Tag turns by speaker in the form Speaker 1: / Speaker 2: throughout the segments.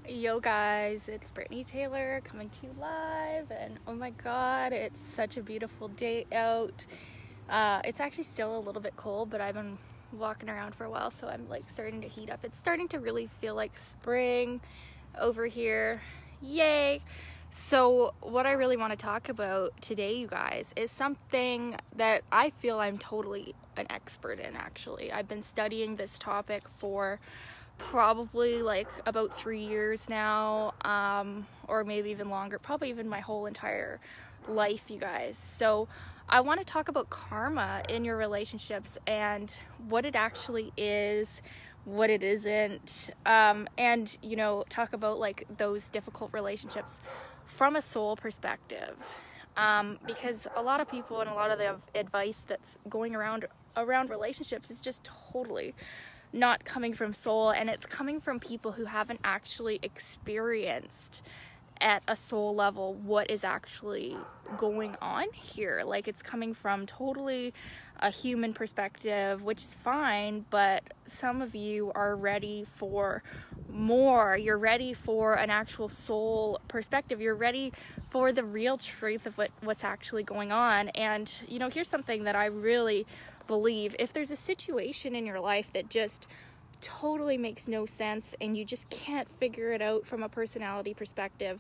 Speaker 1: Yo guys, it's Brittany Taylor coming to you live, and oh my god, it's such a beautiful day out. It's actually still a little bit cold, but I've been walking around for a while, so I'm like starting to heat up. It's starting to really feel like spring over here. Yay! So what I really want to talk about today, you guys, is something that I feel I'm totally an expert in. Actually, I've been studying this topic for probably like about 3 years now, or maybe even longer, probably even my whole entire life, you guys. So I want to talk about karma in your relationships and what it actually is, what it isn't, and talk about like those difficult relationships from a soul perspective, because a lot of people and a lot of the advice that's going around relationships is just totally not coming from soul, and it's coming from people who haven't actually experienced at a soul level what is actually going on here. Like, it's coming from totally a human perspective, which is fine, but some of you are ready for more. You're ready for an actual soul perspective. You're ready for the real truth of what's actually going on. And here's something that I really believe: if there's a situation in your life that just totally makes no sense and you just can't figure it out from a personality perspective,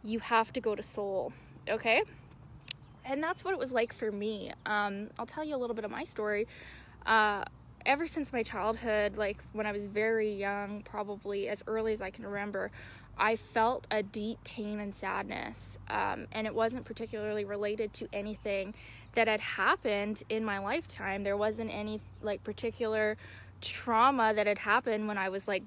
Speaker 1: you have to go to soul, okay? And that's what it was like for me. I'll tell you a little bit of my story. Ever since my childhood, like when I was very young, probably as early as I can remember, I felt a deep pain and sadness, and it wasn't particularly related to anything that had happened in my lifetime. There wasn't any like particular trauma that had happened when I was like,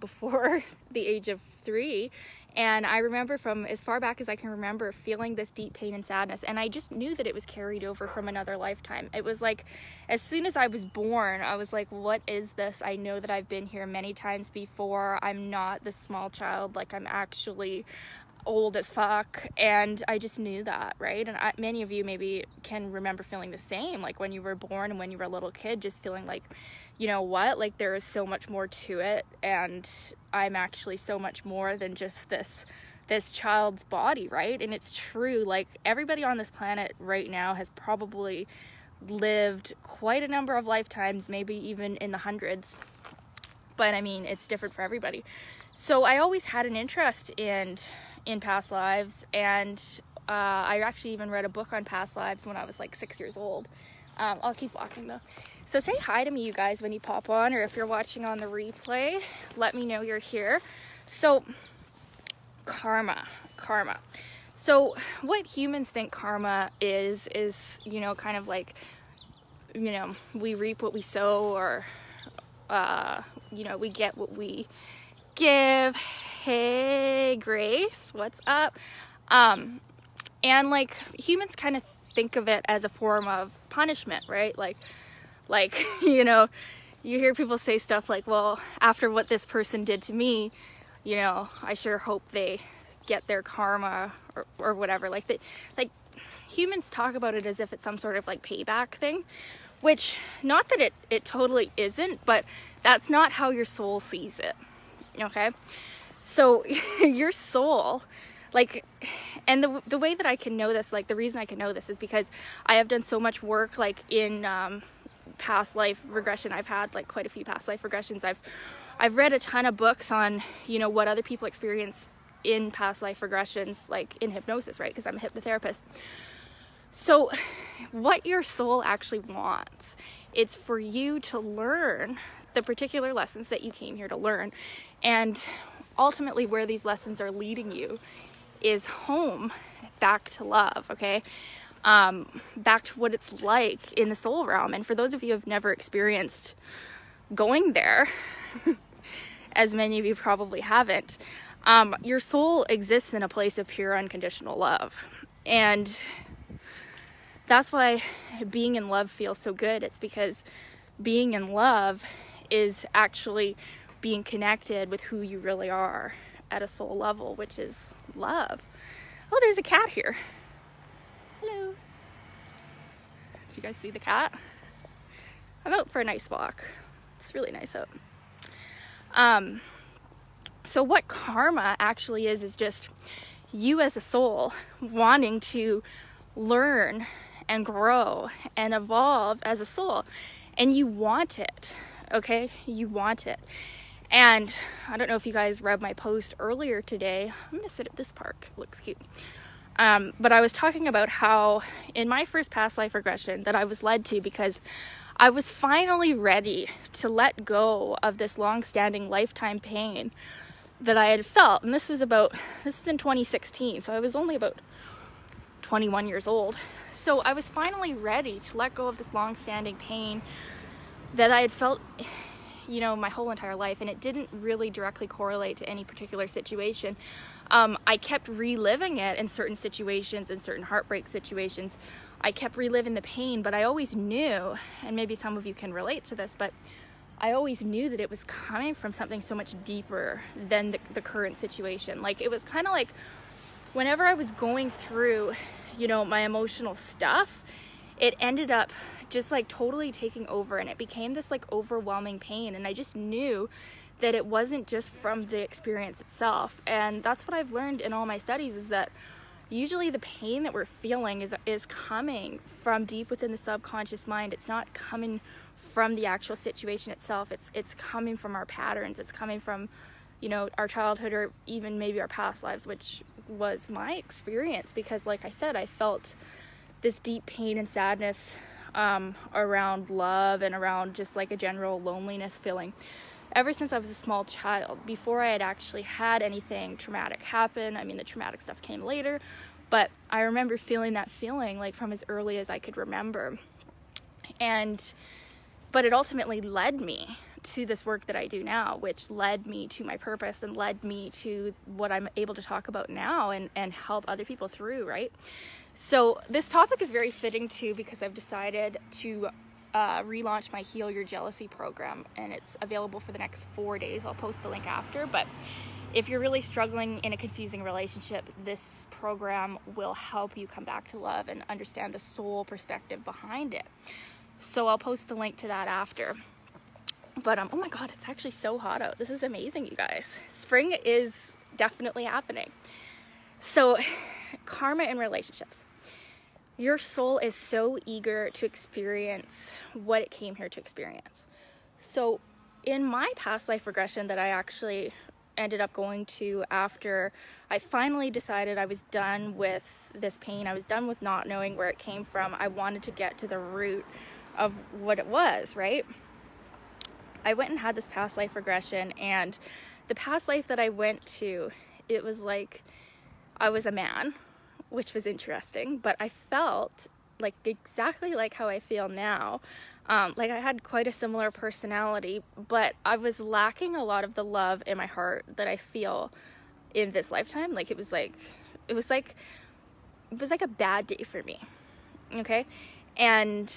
Speaker 1: before the age of 3. And I remember from as far back as I can remember feeling this deep pain and sadness, and I just knew that it was carried over from another lifetime. It was like, as soon as I was born, I was like, what is this? I know that I've been here many times before. I'm not this small child, like I'm actually old as fuck. And I just knew that, right? And many of you maybe can remember feeling the same, like when you were born and when you were a little kid, just feeling like, like there is so much more to it, and I'm actually so much more than just this child's body, right? And it's true. Like, everybody on this planet right now has probably lived quite a number of lifetimes, maybe even in the hundreds, but I mean, it's different for everybody. So I always had an interest in past lives, and I actually even read a book on past lives when I was like 6 years old. I'll keep walking though. So say hi to me, you guys, when you pop on, or if you're watching on the replay, let me know you're here. So karma. So what humans think karma is kind of like, we reap what we sow, or we get what we give. Hey Grace, what's up? And like, humans kind of think of it as a form of punishment, right? Like you hear people say stuff like, well, after what this person did to me, I sure hope they get their karma, or whatever. Like humans talk about it as if it's some sort of like payback thing, which, not that it totally isn't, but that's not how your soul sees it, okay? So your soul, like, and the way that I can know this, like the reason I can know this is because I have done so much work like in past life regression. I've had like quite a few past life regressions. I've read a ton of books on what other people experience in past life regressions, like in hypnosis, right? Because I'm a hypnotherapist. So what your soul actually wants, it's for you to learn the particular lessons that you came here to learn, and ultimately where these lessons are leading you is home, back to love, okay? Back to what it's like in the soul realm. And for those of you who have never experienced going there, as many of you probably haven't, your soul exists in a place of pure unconditional love. And that's why being in love feels so good. It's because being in love is actually being connected with who you really are at a soul level, which is love. Oh, there's a cat here. Hello. Did you guys see the cat? I'm out for a nice walk. It's really nice out. So what karma actually is just you as a soul wanting to learn and grow and evolve as a soul, and you want it, okay? You want it. And I don't know if you guys read my post earlier today. I'm gonna sit at this park, it looks cute. But I was talking about how in my first past life regression that I was led to, because I was finally ready to let go of this long-standing lifetime pain that I had felt. And this was in 2016, so I was only about 21 years old. So I was finally ready to let go of this long-standing pain that I had felt, you know, my whole entire life, and it didn't really directly correlate to any particular situation. I kept reliving it in certain situations, in certain heartbreak situations. I kept reliving the pain, but I always knew, and maybe some of you can relate to this, but I always knew that it was coming from something so much deeper than the current situation. Like, it was kind of like whenever I was going through, you know, my emotional stuff, it ended up just like totally taking over, and it became this like overwhelming pain. And I just knew that it wasn't just from the experience itself. And that's what I've learned in all my studies, is that usually the pain that we're feeling is coming from deep within the subconscious mind. It's not coming from the actual situation itself. It's coming from our patterns. It's coming from, you know, our childhood, or even maybe our past lives, which was my experience, because like I said, I felt this deep pain and sadness around love and around just like a general loneliness feeling ever since I was a small child, before I had actually had anything traumatic happen. I mean, the traumatic stuff came later, but I remember feeling that feeling like from as early as I could remember. But it ultimately led me to this work that I do now, which led me to my purpose and led me to what I'm able to talk about now and help other people through, right? So this topic is very fitting too, because I've decided to relaunch my Heal Your Jealousy program, and it's available for the next 4 days. I'll post the link after, but if you're really struggling in a confusing relationship, this program will help you come back to love and understand the soul perspective behind it. So I'll post the link to that after. But oh my god, it's actually so hot out. This is amazing, you guys. Spring is definitely happening. So karma in relationships. Your soul is so eager to experience what it came here to experience. So in my past life regression that I actually ended up going to after I finally decided I was done with this pain, I was done with not knowing where it came from, I wanted to get to the root of what it was, right? I went and had this past life regression, and the past life that I went to, it was like I was a man, which was interesting, but I felt like exactly like how I feel now. Like I had quite a similar personality, but I was lacking a lot of the love in my heart that I feel in this lifetime. Like it was like a bad day for me. Okay? And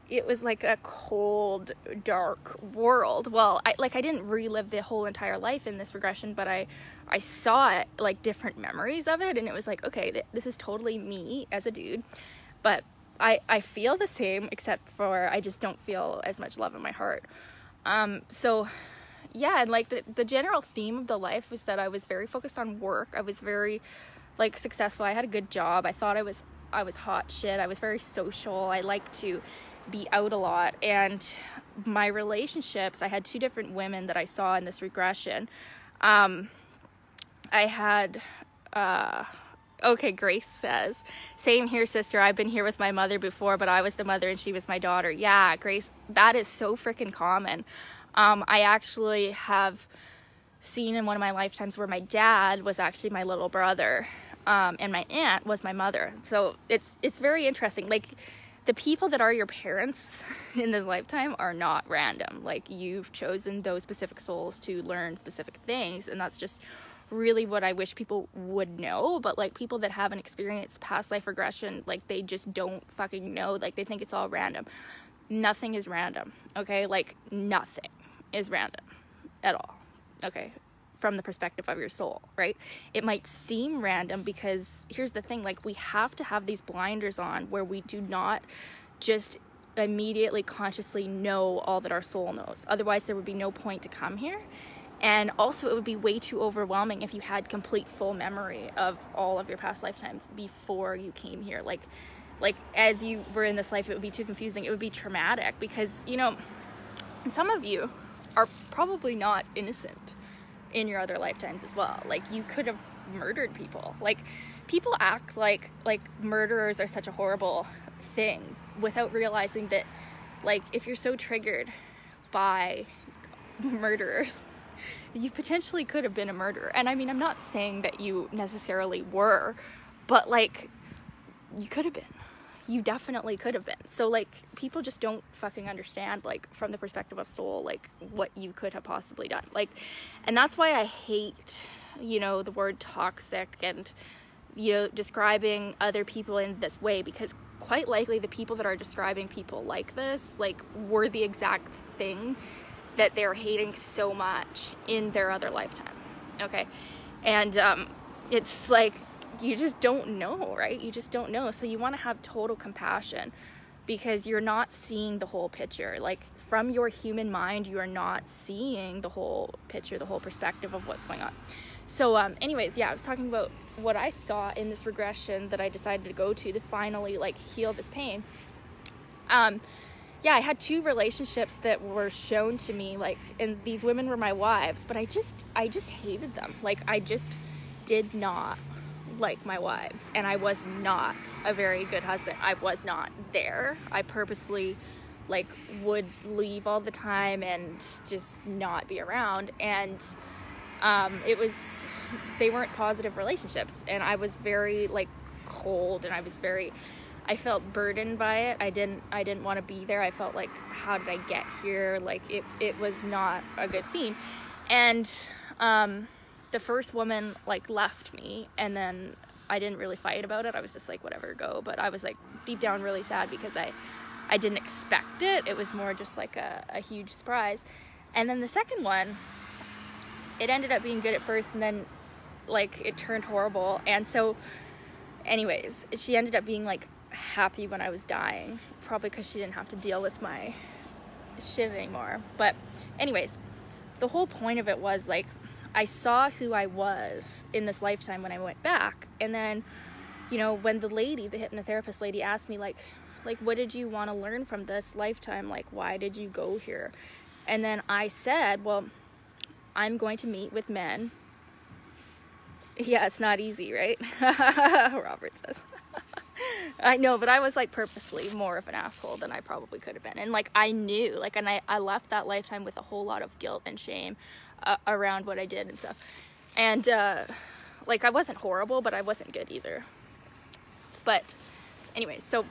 Speaker 1: it was like a cold, dark world. Well, I didn't relive the whole entire life in this regression, but I saw it, like different memories of it, and it was like, okay, this is totally me as a dude, but I feel the same, except for I just don't feel as much love in my heart. So yeah, and like the general theme of the life was that I was very focused on work. I was very like successful. I had a good job. I thought I was hot shit. I was very social. I liked to be out a lot. And my relationships, I had 2 different women that I saw in this regression. I had okay, Grace says, same here, sister. I've been here with my mother before, but I was the mother and she was my daughter. Yeah, Grace, that is so freaking common. I actually have seen in one of my lifetimes where my dad was actually my little brother, and my aunt was my mother. So it's very interesting. Like, the people that are your parents in this lifetime are not random. Like, you've chosen those specific souls to learn specific things, and that's just really what I wish people would know. But like, people that haven't experienced past life regression, like, they just don't fucking know. Like, they think it's all random. Nothing is random, okay? Like, nothing is random at all, okay? From the perspective of your soul, right? It might seem random because here's the thing, like, we have to have these blinders on where we do not just immediately consciously know all that our soul knows. Otherwise there would be no point to come here. And also it would be way too overwhelming if you had complete full memory of all of your past lifetimes before you came here. Like as you were in this life, it would be too confusing. It would be traumatic because, you know, some of you are probably not innocent in your other lifetimes as well. Like, you could have murdered people. Like, people act like murderers are such a horrible thing without realizing that, like, if you're so triggered by murderers, you potentially could have been a murderer. And I mean, I'm not saying that you necessarily were, but like, you could have been. You definitely could have been. So like, people just don't fucking understand, like, from the perspective of soul, like, what you could have possibly done. Like, and that's why I hate, you know, the word toxic and, you know, describing other people in this way, because quite likely the people that are describing people like this, like, were the exact thing that they're hating so much in their other lifetime. Okay. And it's like, you just don't know, right? You just don't know. So you want to have total compassion, because you're not seeing the whole picture. Like, from your human mind, you are not seeing the whole picture, the whole perspective of what's going on. So anyways, yeah, I was talking about what I saw in this regression that I decided to go to finally, like, heal this pain. Yeah, I had 2 relationships that were shown to me, like, and these women were my wives, but I just hated them. Like, I just did not like my wives, and I was not a very good husband. I was not there. I purposely, like, would leave all the time and just not be around, and they weren't positive relationships, and I was very, like, cold, and I felt burdened by it. I didn't want to be there. I felt like, how did I get here? Like, it was not a good scene. And the first woman, like, left me, and then I didn't really fight about it. I was just like, whatever, go. But I was, like, deep down really sad because I didn't expect it. It was more just like a huge surprise. And then the second one, it ended up being good at first, and then, like, it turned horrible. And so anyways, she ended up being, like, happy when I was dying, probably because she didn't have to deal with my shit anymore. But anyways, the whole point of it was, like, I saw who I was in this lifetime when I went back. And then, you know, when the hypnotherapist lady asked me, like, what did you want to learn from this lifetime? Like, why did you go here? And then I said, well, I'm going to meet with men. Yeah, it's not easy, right? Robert says. I know, but I was, like, purposely more of an asshole than I probably could have been. And, like, I knew, like, and I left that lifetime with a whole lot of guilt and shame around what I did and stuff. And, like, I wasn't horrible, but I wasn't good either. But anyways, so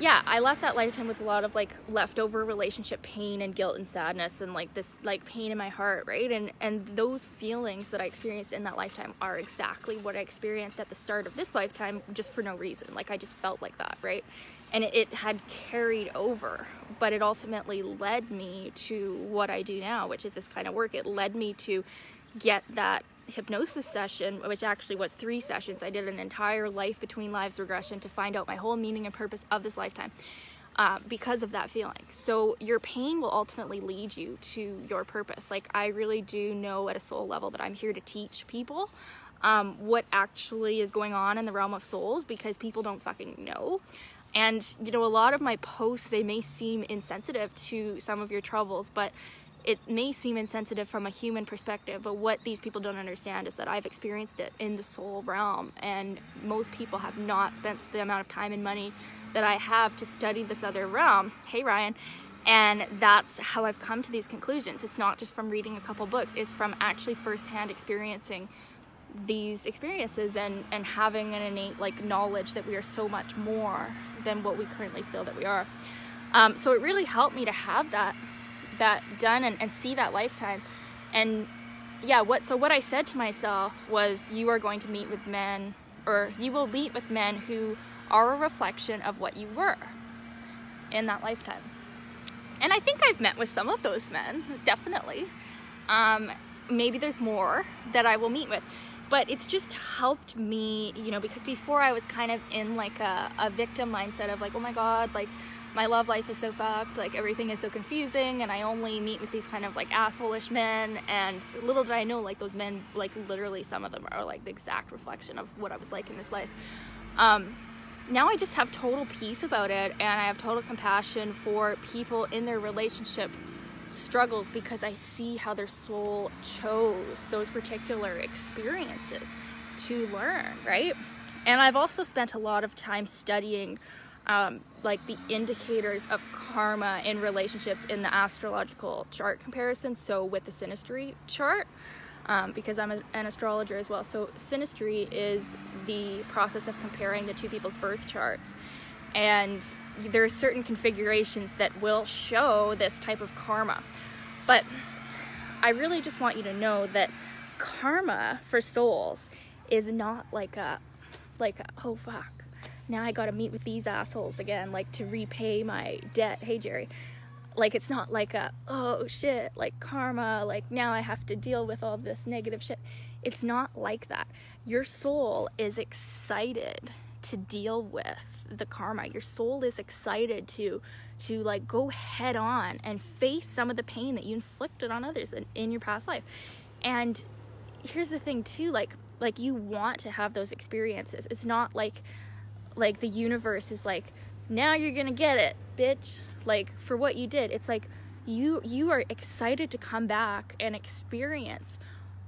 Speaker 1: yeah, I left that lifetime with a lot of, like, leftover relationship pain and guilt and sadness and, like, this, like, pain in my heart, right? And those feelings that I experienced in that lifetime are exactly what I experienced at the start of this lifetime, just for no reason. Like, I just felt like that, right? And it had carried over, but it ultimately led me to what I do now, which is this kind of work. It led me to get that hypnosis session, which actually was 3 sessions. I did an entire life between lives regression to find out my whole meaning and purpose of this lifetime because of that feeling. So your pain will ultimately lead you to your purpose. Like, I really do know at a soul level that I'm here to teach people what actually is going on in the realm of souls, because people don't fucking know. And, you know, a lot of my posts, they may seem insensitive to some of your troubles, but it may seem insensitive from a human perspective, but what these people don't understand is that I've experienced it in the soul realm, and most people have not spent the amount of time and money that I have to study this other realm. Hey, Ryan. And that's how I've come to these conclusions. It's not just from reading a couple books, it's from actually firsthand experiencing these experiences and having an innate, like, knowledge that we are so much more than what we currently feel that we are. So it really helped me to have that done and see that lifetime. And yeah, what I said to myself was, you are going to meet with men, or you will meet with men who are a reflection of what you were in that lifetime. And I think I've met with some of those men, definitely. Maybe there's more that I will meet with, but it's just helped me, you know, because before I was kind of in, like, a victim mindset of, like, oh my God, like, my love life is so fucked, like everything is so confusing, and I only meet with these kind of like asshole-ish men, and little did I know, like those men, like literally some of them are like the exact reflection of what I was like in this life. Now I just have total peace about it, and I have total compassion for people in their relationship struggles, because I see how their soul chose those particular experiences to learn, right? And I've also spent a lot of time studying like the indicators of karma in relationships in the astrological chart comparison, so with the synastry chart, because I'm an astrologer as well. So synastry is the process of comparing the two people's birth charts, and there are certain configurations that will show this type of karma. But I really just want you to know that karma for souls is not like a oh fuck, now I gotta meet with these assholes again, like to repay my debt. Hey Jerry. Like, it's not like a, oh shit, like karma, like now I have to deal with all this negative shit. It's not like that. Your soul is excited to deal with the karma. Your soul is excited to like go head on and face some of the pain that you inflicted on others in your past life. And here's the thing too, like you want to have those experiences. It's not like the universe is like, now you're gonna get it, bitch, like for what you did. It's like you are excited to come back and experience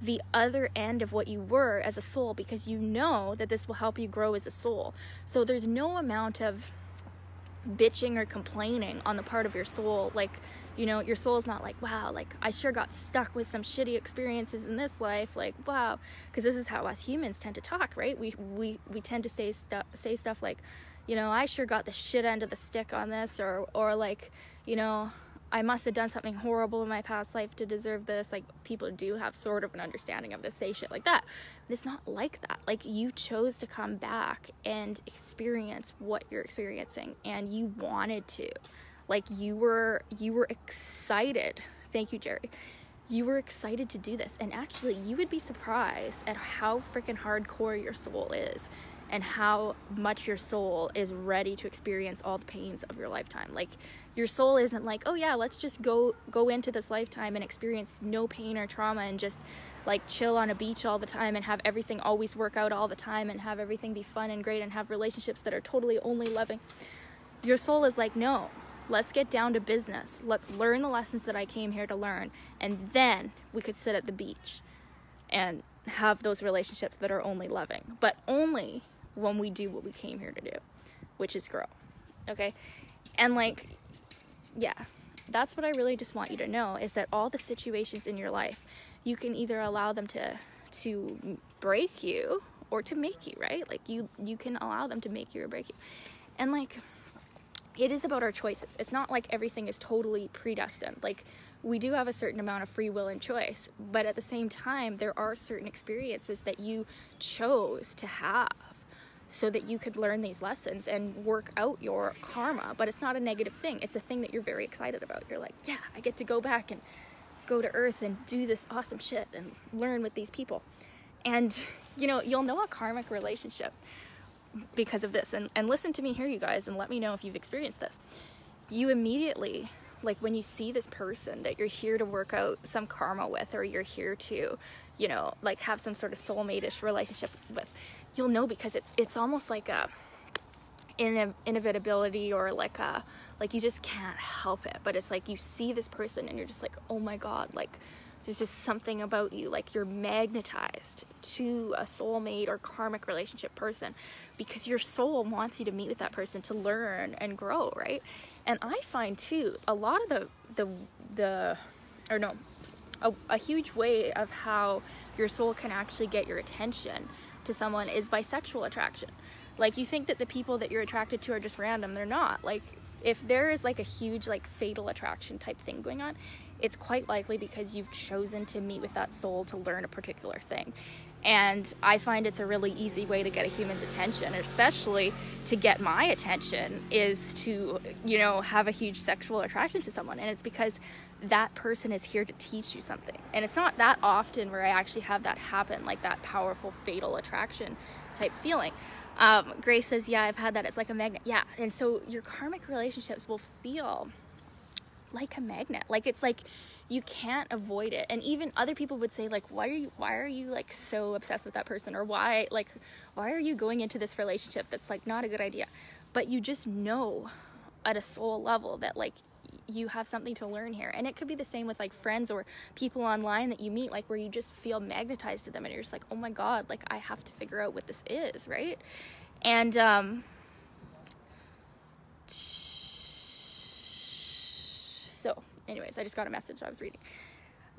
Speaker 1: the other end of what you were as a soul, because you know that this will help you grow as a soul. So there's no amount of bitching or complaining on the part of your soul. Like, you know, your soul is not like, wow, like I sure got stuck with some shitty experiences in this life, like wow, because this is how us humans tend to talk, right? We tend to say stuff like, you know, I sure got the shit end of the stick on this, or like, you know, I must have done something horrible in my past life to deserve this. Like, people do have sort of an understanding of this, say shit like that. But it's not like that. Like, you chose to come back and experience what you're experiencing, and you wanted to. Like, you were excited. Thank you, Jerry. You were excited to do this. And actually, you would be surprised at how freaking hardcore your soul is, and how much your soul is ready to experience all the pains of your lifetime. Like, your soul isn't like, oh yeah, let's just go into this lifetime and experience no pain or trauma and just like chill on a beach all the time and have everything always work out all the time and have everything be fun and great and have relationships that are totally only loving. Your soul is like, no, let's get down to business. Let's learn the lessons that I came here to learn, and then we could sit at the beach and have those relationships that are only loving, but only when we do what we came here to do, which is grow. Okay? And like, yeah, that's what I really just want you to know, is that all the situations in your life, you can either allow them to break you or to make you, right? Like, you can allow them to make you or break you. And like, it is about our choices. It's not like everything is totally predestined. Like, we do have a certain amount of free will and choice, but at the same time, there are certain experiences that you chose to have so that you could learn these lessons and work out your karma. But it's not a negative thing. It's a thing that you're very excited about. You're like, yeah, I get to go back and go to Earth and do this awesome shit and learn with these people. And, you know, you'll know a karmic relationship because of this. And listen to me here, you guys, and let me know if you've experienced this. You immediately, like, when you see this person that you're here to work out some karma with, or you're here to, you know, like have some sort of soulmate-ish relationship with, you'll know, because it's almost like a inevitability, or like you just can't help it. But it's like you see this person and you're just like, oh my god, like there's just something about you, like you're magnetized to a soulmate or karmic relationship person, because your soul wants you to meet with that person to learn and grow, right? And I find too, a lot of a huge way of how your soul can actually get your attention to someone is by sexual attraction. Like, you think that the people that you're attracted to are just random. They're not. Like, if there is like a huge like fatal attraction type thing going on, it's quite likely because you've chosen to meet with that soul to learn a particular thing. And I find it's a really easy way to get a human's attention, especially to get my attention, is to, you know, have a huge sexual attraction to someone. And it's because that person is here to teach you something. And it's not that often where I actually have that happen, like that powerful fatal attraction type feeling. Grace says, yeah, I've had that. It's like a magnet. Yeah. And so your karmic relationships will feel like a magnet. Like, it's like you can't avoid it. And even other people would say, like, why are you like so obsessed with that person? Or why are you going into this relationship that's like not a good idea? But you just know at a soul level that like you have something to learn here. And it could be the same with like friends or people online that you meet, like where you just feel magnetized to them and you're just like, oh my God, like I have to figure out what this is, right? And so anyways, I just got a message I was reading.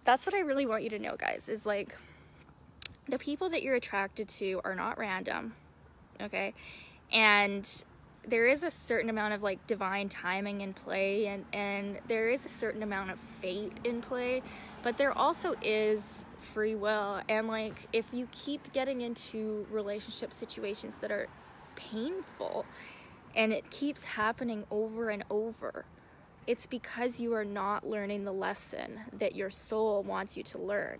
Speaker 1: That's what I really want you to know, guys, is like the people that you're attracted to are not random, okay? And there is a certain amount of like divine timing in play, and there is a certain amount of fate in play, but there also is free will. And like if you keep getting into relationship situations that are painful and it keeps happening over and over, it's because you are not learning the lesson that your soul wants you to learn.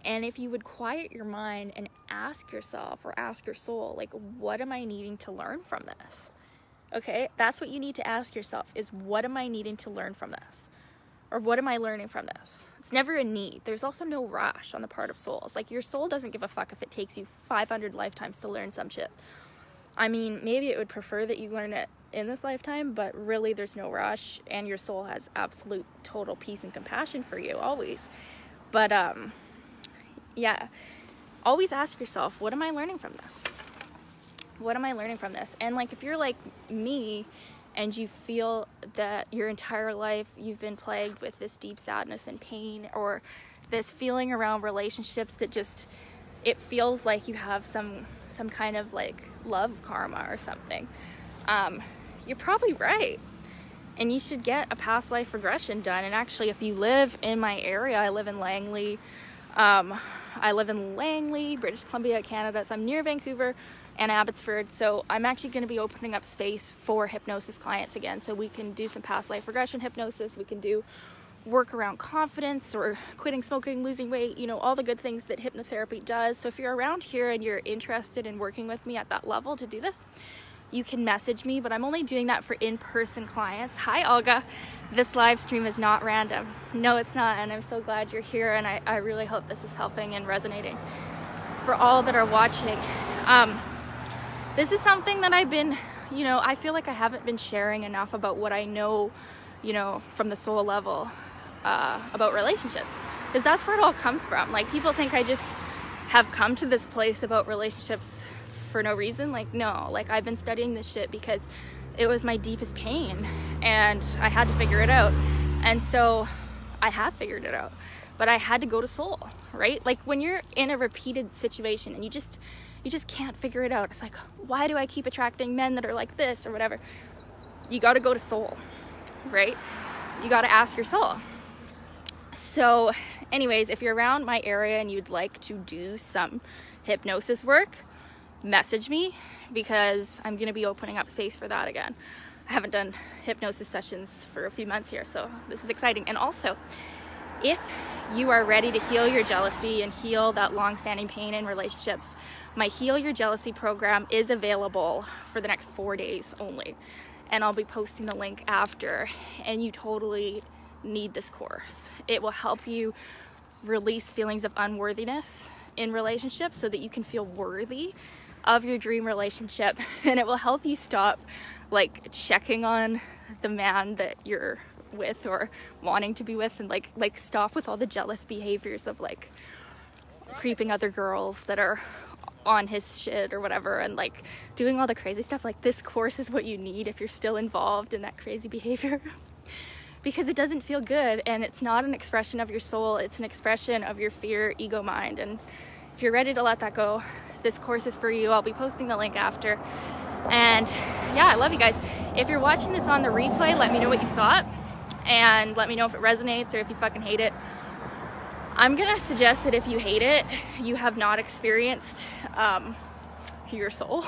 Speaker 1: And if you would quiet your mind and ask yourself or ask your soul, like, what am I needing to learn from this? Okay, that's what you need to ask yourself, is what am I needing to learn from this? Or what am I learning from this? It's never a need. There's also no rush on the part of souls. Like, your soul doesn't give a fuck if it takes you 500 lifetimes to learn some shit. I mean, maybe it would prefer that you learn it in this lifetime, but really there's no rush, and your soul has absolute total peace and compassion for you always. But yeah, always ask yourself, what am I learning from this? What am I learning from this? And like, if you're like me and you feel that your entire life you've been plagued with this deep sadness and pain, or this feeling around relationships that just, it feels like you have some kind of like love karma or something, you're probably right. And you should get a past life regression done. And actually, if you live in my area, I live in Langley, British Columbia, Canada. So I'm near Vancouver and Abbotsford. So I'm actually going to be opening up space for hypnosis clients again. So we can do some past life regression hypnosis. We can do work around confidence or quitting smoking, losing weight, you know, all the good things that hypnotherapy does. So if you're around here and you're interested in working with me at that level to do this, you can message me, but I'm only doing that for in-person clients. Hi, Olga. This live stream is not random. No, it's not, and I'm so glad you're here, and I really hope this is helping and resonating for all that are watching. This is something that I've been, you know, I feel like I haven't been sharing enough about what I know, you know, from the soul level about relationships, because that's where it all comes from. Like, people think I just have come to this place about relationships for no reason. Like, no, like I've been studying this shit because it was my deepest pain and I had to figure it out. And so I have figured it out, but I had to go to soul, right? Like, when you're in a repeated situation and you just can't figure it out, it's like, why do I keep attracting men that are like this or whatever? You got to go to soul, right? You got to ask your soul. So anyways, if you're around my area and you'd like to do some hypnosis work, message me, because I'm going to be opening up space for that again. I haven't done hypnosis sessions for a few months here, so this is exciting. And also, if you are ready to heal your jealousy and heal that long-standing pain in relationships, my Heal Your Jealousy program is available for the next 4 days only. And I'll be posting the link after, and you totally need this course. It will help you release feelings of unworthiness in relationships so that you can feel worthy of your dream relationship, and it will help you stop like checking on the man that you're with or wanting to be with, and like stop with all the jealous behaviors of like creeping other girls that are on his shit or whatever, and like doing all the crazy stuff. Like, this course is what you need if you're still involved in that crazy behavior, because it doesn't feel good, and it's not an expression of your soul, it's an expression of your fear, ego, mind. And if you're ready to let that go, this course is for you. I'll be posting the link after. And yeah, I love you guys. If you're watching this on the replay, let me know what you thought. and let me know if it resonates or if you fucking hate it. I'm gonna suggest that if you hate it, you have not experienced your soul,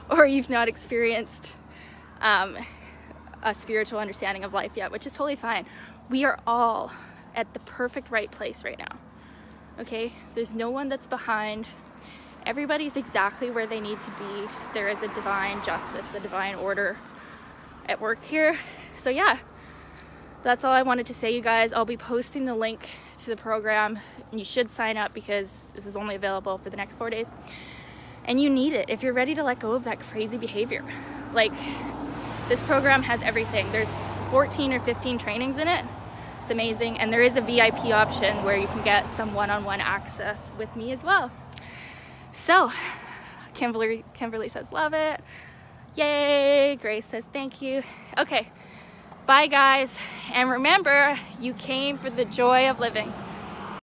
Speaker 1: or you've not experienced a spiritual understanding of life yet, which is totally fine. We are all at the perfect right place right now, okay? There's no one that's behind. Everybody's exactly where they need to be. There is a divine justice, a divine order at work here. So yeah, that's all I wanted to say, you guys. I'll be posting the link to the program. You should sign up because this is only available for the next 4 days. And you need it if you're ready to let go of that crazy behavior. Like, this program has everything. There's 14 or 15 trainings in it. It's amazing. And there is a VIP option where you can get some one-on-one access with me as well. So, Kimberly says, love it. Yay. Grace says, thank you. Okay. Bye, guys. And remember, you came for the joy of living.